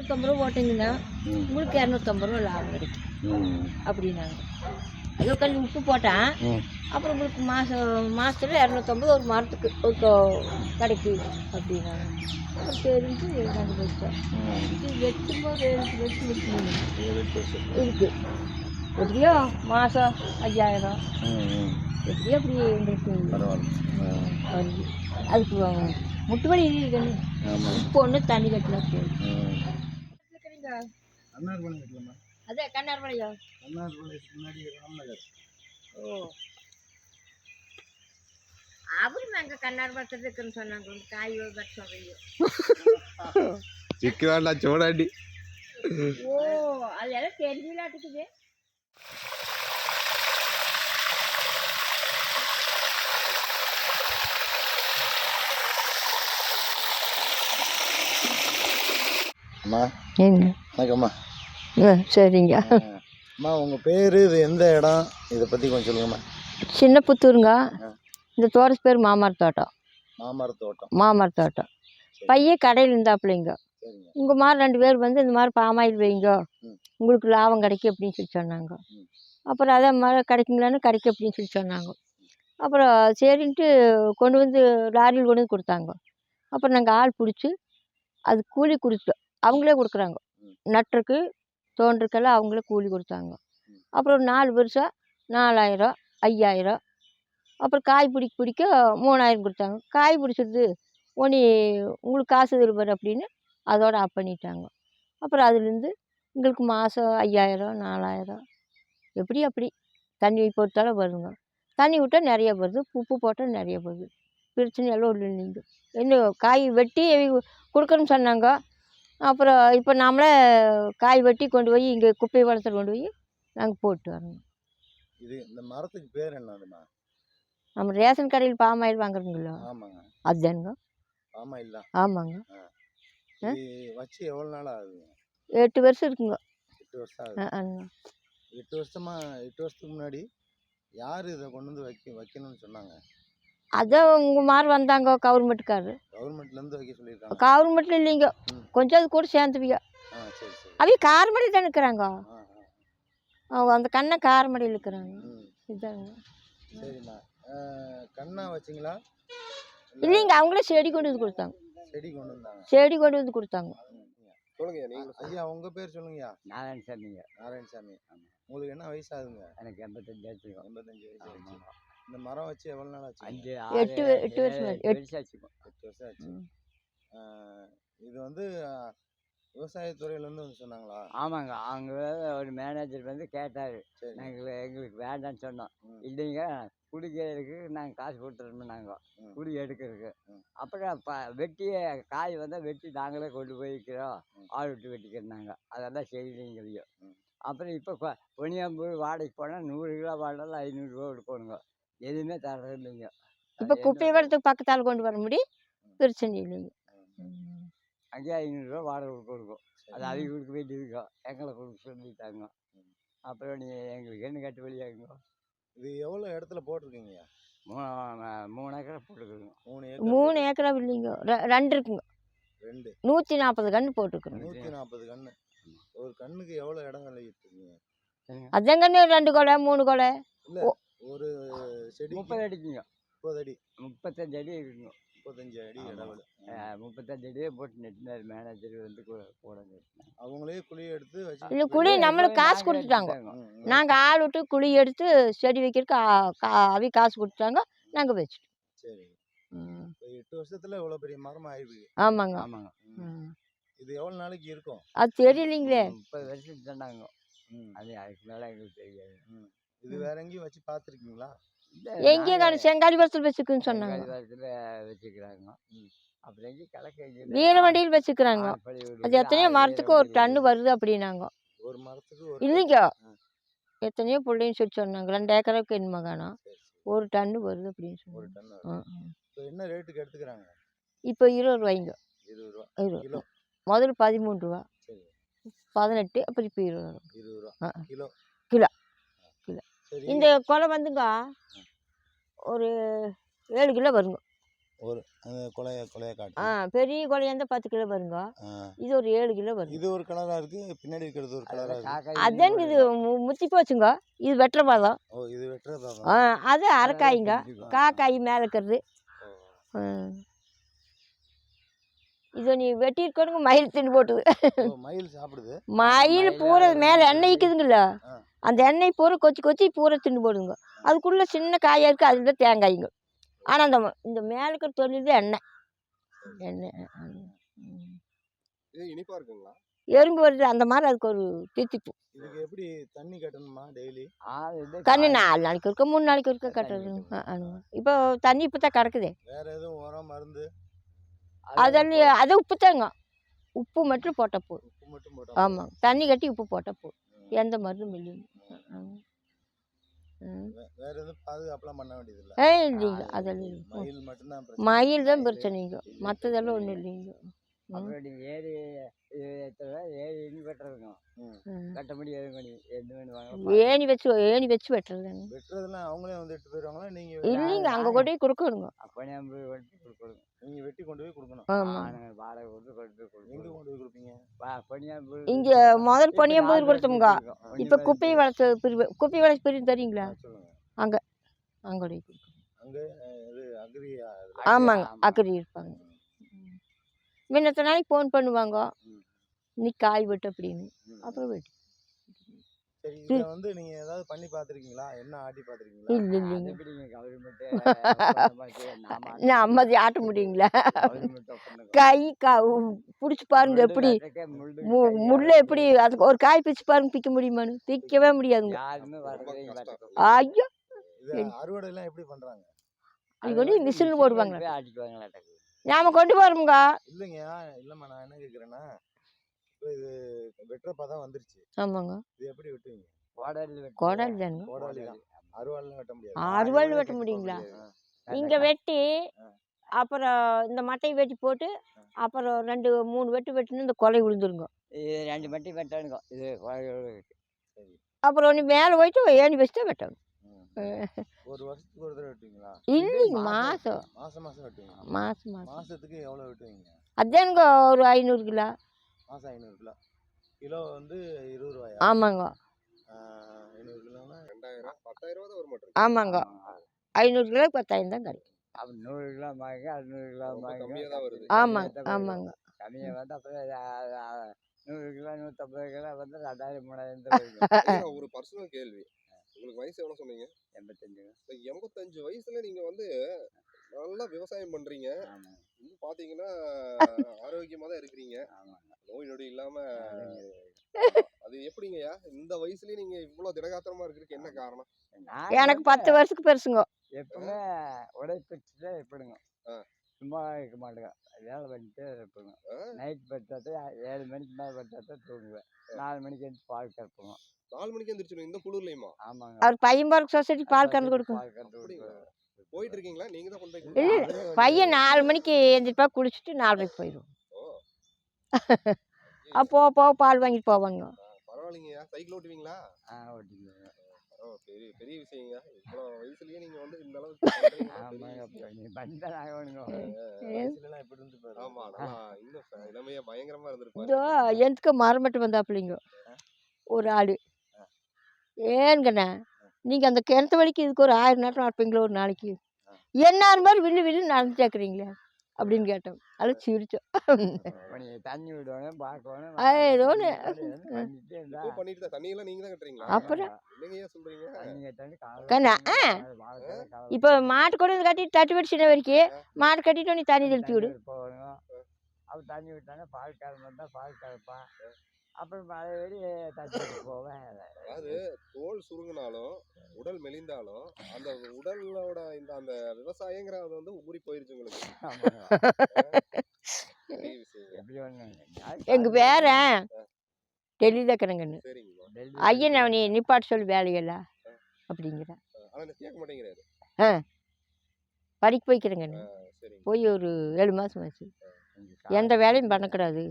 இரநூத்தம்பது ரூபா போட்டிங்கன்னா உங்களுக்கு இரநூத்தம்பது ரூபா லாபம் கிடைக்கும் அப்படின்னாங்க. ஏதோ கல் உப்பு போட்டேன். அப்புறம் உங்களுக்கு மாதத்துல இரநூத்தம்பது ஒரு மரத்துக்கு கிடைக்கு அப்படின்னாங்க. அப்புறம் சரின்ட்டு நாங்கள் வச்சோம். இது வெட்டும்போது இருக்குது எப்படியோ மாதம் 5000 எப்படியோ அப்படி எங்களுக்கு வருது. அதுக்கு முட்டுவலி இருக்கணும். இப்போ ஒன்று தண்ணி கட்டினா போதும். அதான் கண்ணார்பாளையம். ஓ, அவரு நாங்கள் கண்ணார்பாளையத்தில் இருக்குன்னு சொன்னாங்க. காய் கட்ட சொல்றீங்க. சிக்குவாண்டா சோடாண்டி. ஓ, அதெல்லாம் தெரிஞ்சுலாட்டுக்குது. அம்மா வணக்கம்மா. சரிங்க. அம்மா உங்கள் பேர், இது எந்த இடம், இதை பற்றி கொஞ்சம் சொல்லுங்கம்மா. சின்ன புத்தூருங்க. இந்த தோட்டத்து பேர் மாமரத்தோட்டம். மாமரத்தோட்டம். பையன் கடையில் இருந்தாப்புலைங்க. உங்கள் மாதிரி 2 பேர் வந்து இந்த மாதிரி பாமாயில் வைங்க, உங்களுக்கு லாபம் கிடைக்கும் அப்படின்னு சொல்லி சொன்னாங்க. அப்புறம் அதே மாதிரி கிடைக்குங்களான்னு கிடைக்கும் அப்படின்னு சொல்லி சொன்னாங்க. அப்புறம் சரின்ட்டு கொண்டு வந்து லாரியில் கொண்டு வந்து கொடுத்தாங்க. அப்புறம் நாங்கள் ஆள் பிடிச்சி அது கூலி கொடுத்துட்டோம். அவங்களே கொடுக்குறாங்க. நட்டுருக்கு தோன்றதுக்கெல்லாம் அவங்களே கூலி கொடுத்தாங்க. அப்புறம் 4 வருஷம் 4000 5000. அப்புறம் காய் பிடிக்க 3000 கொடுத்தாங்க. காய் பிடிச்சது ஒன்று உங்களுக்கு காசு தருவார் அப்படின்னு அதோட ஆஃப் பண்ணிட்டாங்க. அப்புறம் அதுலேருந்து எங்களுக்கு மாதம் 5000 4000 எப்படி அப்படி தண்ணி பொறுத்தாலும் வருங்க. தண்ணி விட்டால் நிறைய வருது, உப்பு போட்டால் நிறைய வருது. பிரச்சனை எல்லாம் ஒன்றும் இல்லைங்க. என்ன காய் வெட்டி கொடுக்கணும்னு சொன்னாங்க. அப்புறம் இப்போ நாமளே காய் வெட்டி கொண்டு போய் இங்கே குப்பை வளத்தில் கொண்டு போய் நாங்கள் போட்டு வரணும். இது இந்த மரத்துக்கு பேர் என்னதுமா? நம்ம ரேஷன் கடையில் பாமாயில் வாங்குறதுங்களா? ஆமாங்க. அதுதானுங்க பாமாயில் தான். ஆமாங்க. வச்சு எவ்வளோ நாள் ஆகுது? 8 வருஷம் இருக்குங்க. 8 வருஷம் ஆகுது. 8 வருஷத்துக்கு முன்னாடி யார் இதை கொண்டு வந்து வைக்கணும்னு சொன்னாங்க? அதான் உங்கள் மாதிரி வந்தாங்க கவர்மெண்ட்டுக்காரரு. கவர்மெண்ட்லேருந்து வைக்க சொல்லியிருக்காங்க? கவர்மெண்ட்டில் இல்லைங்க, கொஞ்சம் அது கூட சேர்ந்துவிங்க. சரி சரி. அவங்க காரமடையில் தான் இருக்கிறாங்க. அவங்க அந்த கண்ணை காரமடையில் இருக்கிறாங்க. இதுதாங்க. சரிம்மா. கண்ணா வச்சிங்களா? இல்லைங்க, அவங்களே செடி கொண்டு வந்து கொடுத்தாங்க. செடி கொண்டு வந்தாங்க. செடி கொண்டு வந்து கொடுத்தாங்க. சொல்லுங்க. ஐயா உங்கள் பேர் சொல்லுங்கய்யா. நாராயணசாமிங்க. நாராயணசாமி. உங்களுக்கு என்ன வயசு ஆகுதுங்க? எனக்கு 85 ஆச்சு. 85 வயசு. இந்த மரம் வச்சு எவ்வளோ நாள் ஆச்சு? 8 வருஷம் ஆச்சு. 8 வருஷம் ஆச்சு. இது வந்து விவசாயத்துறையிலேருந்து வந்து சொன்னாங்களா? ஆமாங்க. அவங்க ஒரு மேனேஜர் வந்து கேட்டார். எங்களுக்கு வேண்டான்னு சொன்னோம். இல்லைங்க, குடிக்கிறதுக்கு நாங்கள் காசு கொடுத்துருந்தோம். நாங்கள் குடி எடுக்கிறதுக்கு. அப்புறம் வெட்டியே காய் வந்தால் வெட்டி நாங்களே கொண்டு போய்க்கிறோம், ஆள் விட்டு வெட்டிக்கிறோம். அதெல்லாம் செய்யலைங்க. அப்புறம் இப்போ பொனியாம்பூர் வாடகைக்கு போனால் 100 கிலோ வாடலாம் 500 ரூபா கொடுக்கணுங்க. எதுவுமே தரது இல்லைங்க. இப்போ குப்பை வரத்துக்கு பக்கத்தால் கொண்டு வர முடியும், பிரச்சனை இல்லைங்க. அங்கேயே 500 ரூபா வாடகை கொடுக்கும். அது அவங்க கொடுக்க வேண்டியிருக்கோம், எங்களை கொடுக்க சொல்லிட்டாங்க. அப்புறம் எங்களுக்கு என்ன கட்டு வழியாகுங்க. இது எவ்வளோ இடத்துல போட்டிருக்கீங்க? 3 ஏக்கரை போட்டுருக்குங்க. 3 ஏக்கரா இல்லைங்க, 2 இருக்குங்க. 140 கன்று போட்டுருக்குறோம். 140 கன்று. ஒரு கண்ணுக்கு எவ்வளோ இடம் விளையிட்டுருக்கீங்க? அதான் கண்ணு 2 கொலை 3 கொலை. இல்லை, ஒரு செடி 30 அடிக்குங்க. 30 அடி. 35 அடி இருக்குங்க. 35 அடி இடைவெளி. 35 அடியே போட்டு நெட்டினார் மேனேஜர் வந்து கூட. அவங்களே குழி எடுத்து வச்சு. இல்லை, குழி நம்மளுக்கு காசு கொடுத்துட்டாங்க. நாங்கள் ஆள் விட்டு குழி எடுத்து செடி வைக்கிறதுக்கு அவங்க காசு கொடுத்துட்டாங்க, நாங்கள் வச்சுட்டோம். சரி. 8 வருஷத்துல இவ்வளோ பெரிய மரம் ஆயிடுது. ஆமாங்க. ஆமாங்க. இது எவ்வளோ நாளைக்கு இருக்கும்? அது தெரியலைங்களே. 30 வருஷத்துக்கு சொன்னாங்க. அது அதுக்கு மேலே எங்களுக்கு தெரியாது. இது வேற எங்கேயும் வச்சு பார்த்துருக்கீங்களா? எங்கேயும் செங்காலிபுரத்தில் வச்சுக்குன்னு சொன்னாங்க. வச்சுக்கிறாங்க. அப்புறம் எங்கேயும் கலக்க வீரவண்டியில் வச்சுக்கிறாங்க. அது எத்தனையோ மரத்துக்கு ஒரு டன்னு வருது அப்படின்னாங்க. ஒரு மரத்துக்கு இல்லைங்க, எத்தனையோ பிள்ளைன்னு சொல்லி சொன்னாங்க. 2 ஏக்கருக்கு என்னமா காணும், ஒரு டன்னு வருது அப்படின்னு சொன்னாங்க. என்ன ரேட்டுக்கு எடுத்துக்கிறாங்க? இப்போ 20 ரூபாய்ங்க. 20 ரூபா கிலோ. முதல்ல 13 ரூபா, 18, அப்புறம் இப்போ 20 ரூபா கிலோ. கிலோ இந்த கொலை வந்துங்க ஒரு 7 கிலோ வருங்க. ஒரு அந்த கொலைய கொலைய ஆ காட்டு. பெரிய குலையா இருந்தால் 10 கிலோ வருங்க. ஆ. இது ஒரு 7 கிலோ வருங்க. இது ஒரு கலரா இருக்கு, பின்னாடி இருக்கிறது ஒரு கலரா இருக்கு. காக்காய் அதான் இது முத்தி போச்சுங்க. இது வெட்டுற பாதம். ஓ, இது வெட்டுறதா ஆ தான். அது அரைக்காய்ங்க. காக்காய் மேலே இருக்கிறது. ஓ. இதை நீ வெட்டியிருக்கணுங்க, மயில் தின்னு போட்டுது. ஓ, மயில் சாப்பிடுது. மயில் பூரா மேலே எண்ணெய் இருக்குதுங்கள, ஆ. அந்த எண்ணெய் பூரா கொச்சி கொச்சி பூரா தின்னு போடுங்க. அதுக்குள்ளே சின்ன காயாக இருக்குது, அதுல தான் தேங்காய்ங்க. ஆனால் அந்த இந்த மேலே இருக்கிற தொழில் தான் எண்ணெய். எண்ணெய் இது இனிப்பா இருக்குங்களா? எறும்பு வருது அந்த மாதிரி, அதுக்கு ஒரு தித்திப்பு. இதுக்கு எப்படி தண்ணி கட்டணுமா டெய்லி? தண்ணி 4 நாளைக்கு இருக்க 3 நாளைக்கு இருக்க கட்டுறது. இப்போ தண்ணி இப்போ தான் கிடக்குதே. வேற எதுவும் உரம் மருந்து அதெல்லாம் அது உப்பு தாங்க. உப்பு மட்டும் போட்டால் போதும். உப்பு மட்டும் போட்டா? ஆமாம், தண்ணி கட்டி உப்பு போட்டால் போதும். எந்த மருந்தும் இல்லைங்க. வேற எதுவும் பாதுகாப்புலாம் பண்ண வேண்டியது இல்லை? இல்லைங்க, அதெல்லாம் இல்லை. மயில் மட்டும்தான் பிரச்சனை. மயில் தான் பிரச்சனைங்க, மற்றதெல்லாம் ஒன்றும் இல்லைங்க. அப்புறம் நீ ஏரி ஏரி இன்வெர்டர் இருக்கும், கட்ட முடியாது. எந்த வேணும் ஏணி வச்சு வெட்டுறதுங்க. வெட்டுறதுலாம் அவங்களே வந்து எடுத்து போயிடுவாங்களா? நீங்க இல்லைங்க, அங்கே கொண்டு போய் கொடுக்கணுங்க. அப்போ கொடுக்கணும். நீங்க வெட்டி கொண்டு போய் கொடுக்கணும். ஆமாம், வாடகை கொடுத்து கொண்டு போய் எங்க கொடுக்கணும். கொண்டு போய் கொடுப்பீங்க? இங்கே முதல் பொன்னியம்பூர் கொடுத்தோமுங்க. இப்போ குப்பை வளர்த்து பிரிவு, குப்பை வளர்ச்சி பிரிவு தெரியுங்களா? சொல்லுங்க. அங்கே அங்கே கொடுக்கணும். அங்க இது அக்ரி ஆமாங்க, அக்கறை இருப்பாங்க. முன்னத்த நாளைக்கு ஃபோன் பண்ணுவாங்க, இன்னைக்கு காய் வெட்டு அப்படின்னு. அப்புறம் வெட்டு. சரி, இதை வந்து நீங்க ஏதாவது பண்ணி பார்த்துருக்கீங்களா? என்ன ஆட்டி பார்த்துருக்கீங்களா? இல்லை இல்லைங்க, நம்ம அதை ஆட்ட முடியுங்களா? கை பிடிச்சி பாருங்க எப்படி முள்ளை எப்படி, அதுக்கு ஒரு காய் பிச்சு பாருங்க, பிக்க முடியுமான்னு? பிக்கவே முடியாதுங்க. ஐயோ, இது அறுவடை எல்லாம் எப்படி பண்றாங்க? அது கொண்டு மிஷின் போடுவாங்க, நாம கொண்டு போறோமுங்க. இல்லைங்க, இல்லம்மா, நான் என்ன கேக்குறேன்னா, இப்போ இது வெட்டுறப்பா தான் வந்துருச்சு. ஆமாங்க, இது எப்படி வெட்டுவீங்க? கோடாலி தானுங்க. கோடாலி தான். அறுவாள்லாம் வெட்ட முடியாது. அறுவாள் வெட்ட முடியுங்களா? இங்கே வெட்டி அப்புறம் இந்த மட்டையை வெட்டி போட்டு அப்புறம் 2-3 வெட்டு வெட்டினு இந்த கொலை விழுந்துருங்க. இது 2 மட்டி வெட்டணுங்க. இது அப்புறம் ஒன்று மேலே போயிட்டு ஏணி வச்சு தான் வெட்டணும். ஒரு வருஷத்துக்கு ஒரு தடவை வெட்டுவீங்களா? இல்லைங்க, மாதம் மாசம் வெட்டுவீங்க? மாதம் மாசத்துக்கு எவ்வளோ வெட்டுவீங்க? அதானுங்க ஒரு 500 கிலோ. மாசம் 500 கிலோ. கிலோ வந்து 20 ரூபாயா? ஆமாங்க. 500 கிலோனா 2000 10,000 தான் வர மாட்டேங்குது. ஆமாங்க, 500 கிலோ 10,000 தான் கிடைக்கும். அப்போ 100 கிலோ வாங்கி 200 கிலோ ரொம்ப வாங்கி கம்மியா தான் வருது. ஆமாங்க ஆமாங்க. கம்மியாக வந்து அப்புறம் 100 கிலோ 150 கிலோ வந்து 2000-3000 ஐயா, ஒரு பர்சனல் கேள்வி. உங்களுக்கு வயசு எவ்வளவு சொன்னீங்க? 85. இந்த 85 வயசுல நீங்க வந்து நல்லா விவசாயம் பண்றீங்க. இன்னும் பாத்தீங்கன்னா ஆரோக்கியமா தான் இருக்கிறீங்க. நோய் நொடி இல்லாம. அது எப்படிங்கய்யா இந்த வயசுலயே நீங்க இவ்வளவு திடகாத்திரமா இருக்கிறதுக்கு என்ன காரணம்? எனக்கு 10 வருஷத்துக்கு பெருசுங்க. எப்பவுமே உடைப்பிச்சுட்டே இருப்பிடுங்க, சும்மா இருக்க மாட்டேங்க. வேலை பண்ணிட்டே இருப்பேங்க. நைட் படுத்தாத 7 மணிக்கு மேலே படுத்தாத தூங்குவேன். 4 மணிக்கு எழுந்து பால் கறப்போங்க. 4 மணிக்கு எந்திரிச்சிடும் இந்த குளிர்லயுமா? ஆமாங்க. அவர் பையன் பார்க்க சொசைட்டி பால் கறந்து கொடுக்கும். பால் கறந்து கொடுப்பேன். போயிட்டு இருக்கீங்களா? நீங்க தான் கொண்டு இல்லை இல்லை, பையன் 4 மணிக்கு எழுந்திரிப்பா, குளிச்சுட்டு 4:30 போயிடுவோம். போக பால் வாங்கிட்டு போவாங்க. பரவாயில்லைங்கய்யா. சைக்கிள் ஓட்டுவீங்களா? ஓட்டிக்குவேன். பெரிய பெரிய விஷயங்க. இவ்வளவு வயசுலயே நீங்க வந்து இந்த அளவுக்கு ஆமாங்க. அப்புறம் நீ பண்ணிதான் ஆகணுங்க. வயசுலலாம் எப்படி இருந்து பாரு. ஆமா, நல்லா இன்னும் இளமையா பயங்கரமா இருந்திருப்பாரு. இதோ எனக்கு மரமட்டு வந்தாப்பிள்ளைங்க ஒரு ஆள். ஏனுங்கண்ணா, நீங்கள் அந்த கிணத்து வலிக்கு இதுக்கு ஒரு 1000 நேரம் நடப்பீங்களோ ஒரு நாளைக்கு? என்னார் மாதிரி வில்லு வில்லு நடந்து கேட்குறீங்களே அப்படின்னு கேட்டோம். அதெல்லாம் சிரிச்சோம். தண்ணி விடணும், பார்க்கணும், ஏதோ ஒன்று. பண்ணிட்டே இருந்தா இப்போ பண்ணிட்டு தான் தண்ணி எல்லாம் நீங்க தான் கட்டுறீங்களா? அப்புறம் என்னங்கய்யா சொல்றீங்க? தண்ணி கட்டாண்டு கண்ணா இப்போ மாட்டு கொண்டு வந்து கட்டிட்டு தட்டு வெடி சின்ன வரைக்கும் மாடு கட்டிட்டு நீ தண்ணி தெளிப்பி விடு. போகணும். அப்போ தண்ணி விட்டாங்க, பால் கறந்து வந்தால் பால் கறப்பான். அப்புறம் மழை வெடி தண்ணி போவேன். அதாவது தோல் சுருங்கினாலும் உடல் மெலிந்தாலும் அந்த உடலோட இந்த அந்த விவசாயங்கிறது வந்து ஊறி போயிருச்சு உங்களுக்கு. பெரிய விஷயம். எப்படி ஒன்று எங்கள் பேரன் டெல்லி தக்கணுங்கன்னு சரிங்கம்மா. ஐயன் அவனி நிப்பாட்டு சொல்லி வேலையெல்லாம் அப்படிங்கிற ஆனா இந்த கேட்க மாட்டேங்கிறாரு. படிக்க போய்க்கிறேங்கண்ணு. சரிங்க. போய் ஒரு 7 மாதம் ஆச்சு. எந்த வேலையும் பண்ணக்கூடாது,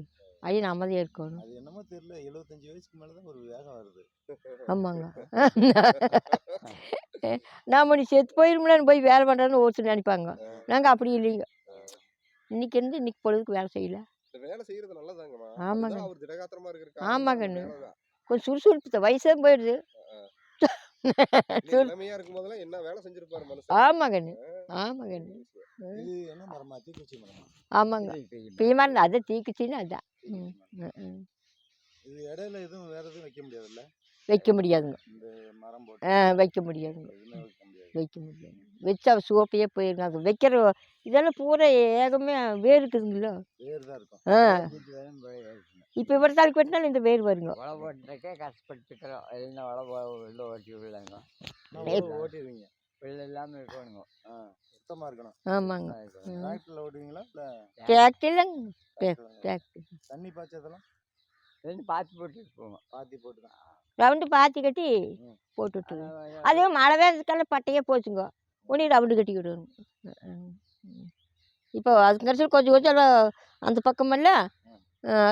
ஐயன் அமைதியாக இருக்கணும். அது என்னமோ தெரியல, 75 வயசுக்கு மேல தான் ஒரு வேகம் வருது. ஆமாங்க. நாம நீ செத்து போயிருமலன்னு போய் வேலை பண்ணுறேன்னு ஒருத்தர் நினைப்பாங்க. நாங்கள் அப்படி இல்லைங்க. இன்னைக்கு இருந்து இன்னைக்கு பொழுதுக்கு வேலை செய்யல. இந்த வேலை செய்யறது நல்லதாங்கம்மா. ஆமாங்க. அதுதான் அவர் திடகாத்திரமா இருக்கிற ஆமாங்க. காரணம் அந்த வேலை தான். கொஞ்சம் சுறுசுறுப்பு வயசே போயிடுது. இல்ல, இளமையா இருக்கும் போதெல்லாம் என்ன வேலை செஞ்சிருப்பாரு மனுஷன். ஆமாங்க. ஆமாங்க. இது என்ன மரமா? தீக்குச்சி மரமா? ஆமாங்க. பீமான் அது தீக்குச்சின்னு அதான். ம், ம். இது இடையில எதுவும் வேற எதுவும் வைக்க முடியாதுல்ல? வைக்க முடியாதுங்க. இந்த மரம் போட்டு வைக்க முடியாதுங்க. எதுவுமே வைக்க முடியாது. வைக்க முடியாது. வச்சா சோப்பையே போயிருங்க. அது வைக்கிற இதெல்லாம் பூரா ஏகமே வேர் இருக்குதுங்களா? வேர் தான் இருக்கும். இப்போ இவ்வளோ தாளுக்கு வெட்டினாலும் இந்த வேர் வருங்க. உழவு ஓட்டுறதுக்கே கஷ்டப்பட்டுக்கிறோம். இல்லைன்னா உள்ள ஓட்டி விடலாங்க. ஓட்டிடுவீங்க. வெள்ளை இல்லாமல் இருக்கணுங்க. சுத்தமா இருக்கணும். ஆமாங்க. டிராக்டர்ல ஓட்டுவீங்களா இல்ல டிராக்டர் இல்லைங்க. டிராக்டர் தண்ணி பாய்ச்சதெல்லாம் ரெண்டு பாத்தி போட்டு போங்க. பாத்தி போட்டு தான். ரவுண்டு பாத்தி கட்டி போட்டு விட்டுருங்க. அதே மழை வேறதுக்கெல்லாம் பட்டையே போச்சுங்க. உடனே ரவுண்டு கட்டி விடணும். இப்போ அதுக்கு கொஞ்சம் கொஞ்சம் அந்த பக்கமெல்லாம்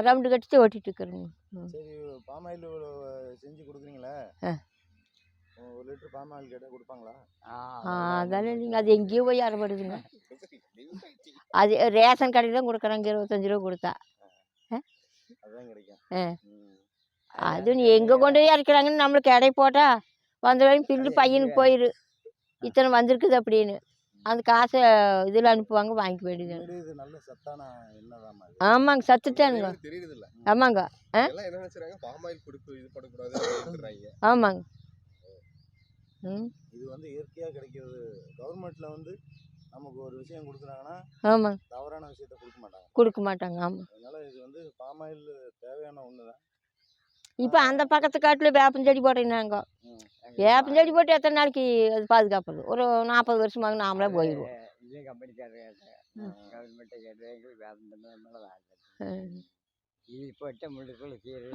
ரவுண்டு கட்டிட்டு ஓட்டிட்டு இருக்கிறேங்க. சரி, பாம் ஆயில் செஞ்சு கொடுக்குறீங்களா? 1 லிட்டர் பாம் ஆயில் கேட்டால் கொடுப்பாங்களா? அதெல்லாம் இல்லைங்க. அது எங்கேயோ போய் அறப்படுதுங்க. அது ரேஷன் கடையில் தான் கொடுக்குறாங்க. 25 ரூபா கொடுத்தா. அதுதான் கிடைக்கும். அது நீ எங்கே கொண்டு போய் இறக்கிறாங்கன்னு நம்மளுக்கு எடை போட்டால் வந்தவரையும் பில்லு பையனுக்கு போயிரு இத்தனை வந்திருக்குது அப்படின்னு. அந்த காசை இதில் அனுப்புவாங்க, வாங்கிக்க வேண்டியது. இது நல்ல சத்தான என்னதாம்மா இது? ஆமாங்க, சத்துட்டானுங்க. தெரியுது இல்ல. ஆமாங்க. எல்லாம் என்ன நினைச்சாங்க, பாம் ஆயில் கொடுப்பு இது பண்ணக்கூடாது அப்படின்றாங்க. ஆமாங்க. இது வந்து இயற்கையாக கிடைக்கிறது. கவர்மெண்ட்ல வந்து நமக்கு ஒரு விஷயம் கொடுக்குறாங்கன்னா ஆமாங்க, தவறான விஷயத்த கொடுக்க மாட்டாங்க. ஆமாம். அதனால இது வந்து பாம் ஆயில் தேவையான ஒன்று தான். இப்போ அந்த பக்கத்து காட்டில் வேப்பஞ்செடி போட்டீங்கன்னாங்க. வேப்பஞ்செடி போட்டு எத்தனை நாளைக்கு அது பாதுகாப்புறது? ஒரு 40 வருஷமாக நாமளே போயிடுவோம். இதே கம்பெனிக்காரர் கவர்மெண்ட்டை கேட்டு எங்களுக்கு வேலை இது போட்ட முள்ளுக்குள்ள கீரை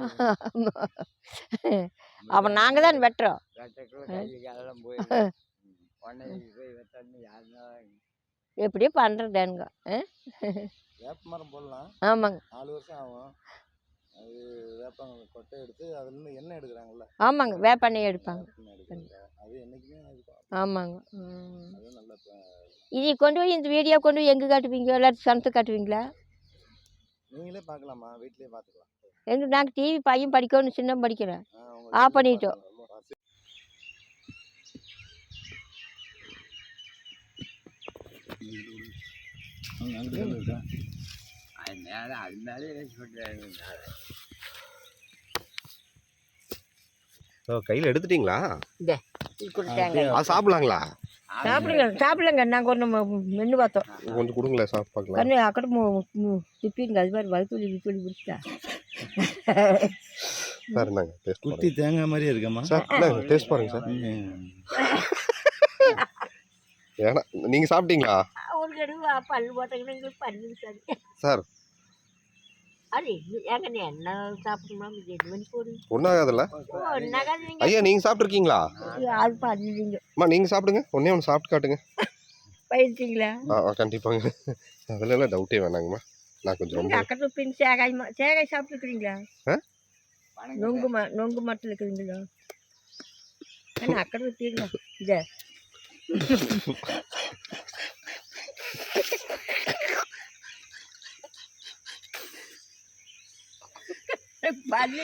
அப்போ நாங்கள் தான் வெட்டுறோம். வெட்டக்குள்ள கை காலெல்லாம் போயிடும். உடனே போய் வெட்டணும் யாருன்னா எப்படியோ பண்ணுறதானுங்க. வேப்ப மரம் போடலாம். ஆமாங்க. 4 வருஷம் ஆகும். அது வேப்பம் கொட்டை எடுத்து அதுலேருந்து எண்ணெய் எடுக்கிறாங்கல்ல. ஆமாங்க, வேப்பெண்ணெய் எடுப்பாங்க. அது என்னைக்குமே இருக்கும். ஆமாங்க. அது நல்ல இது கொண்டு போய் இந்த வீடியோ கொண்டு போய் எங்கே காட்டுவீங்க? எல்லாத்தையும் சனத்துக்கு காட்டுவீங்களா? நீங்களே பார்க்கலாமா? வீட்டிலே பார்த்துக்கலாம். நாங்கள் டிவி பையன் படிக்கணும், சின்ன படிக்கிறேன். ஆஃப் பண்ணிட்டோம். அது மேலே கையில் எடுத்துட்டீங்களா? இது கொடுத்தாங்க. சாப்பிடலாங்களா? சாப்பிடுங்க. நாங்கள் ஒன்று மென்று பார்த்தோம். கொஞ்சம் கொடுங்களேன், சாப்பிட்டு பார்க்கலாம். கண்ணு அக்கட திப்பிங்க. அது மாதிரி வகுத்துளி வித்துளி பிடிச்சிட்டா. சார் நாங்கள் டேஸ்ட் குட்டி தேங்காய் மாதிரியே இருக்கம்மா. சார் டேஸ்ட் பாருங்க சார். ஏன்னா நீங்கள் சாப்பிட்டீங்களா? ஒரு கடுவா பல்லு போட்டாங்கன்னா எங்களுக்கு பல்லு சரி சார். அது ஏங்க என்ன சாப்பிடணும்? இது 8 மணிக்கு போடு. ஒன்றாகாதுல்ல ஐயா? நீங்கள் சாப்பிட்ருக்கீங்களா? அது பண்ணிடுங்க. அம்மா நீங்கள் சாப்பிடுங்க. ஒன்று சாப்பிட்டு காட்டுங்க. பயிர்ச்சிங்களா? கண்டிப்பாங்க. அதிலெல்லாம் டவுட்டே வேணாங்கம்மா. நான் கொஞ்சம் ரொம்ப அக்கறை பின் சேகாய் சாப்பிட்டுருக்குறீங்களா? நொங்கு மட்டும் இருக்குதுங்களா? அக்கறை தீருங்க. இதை பல்லு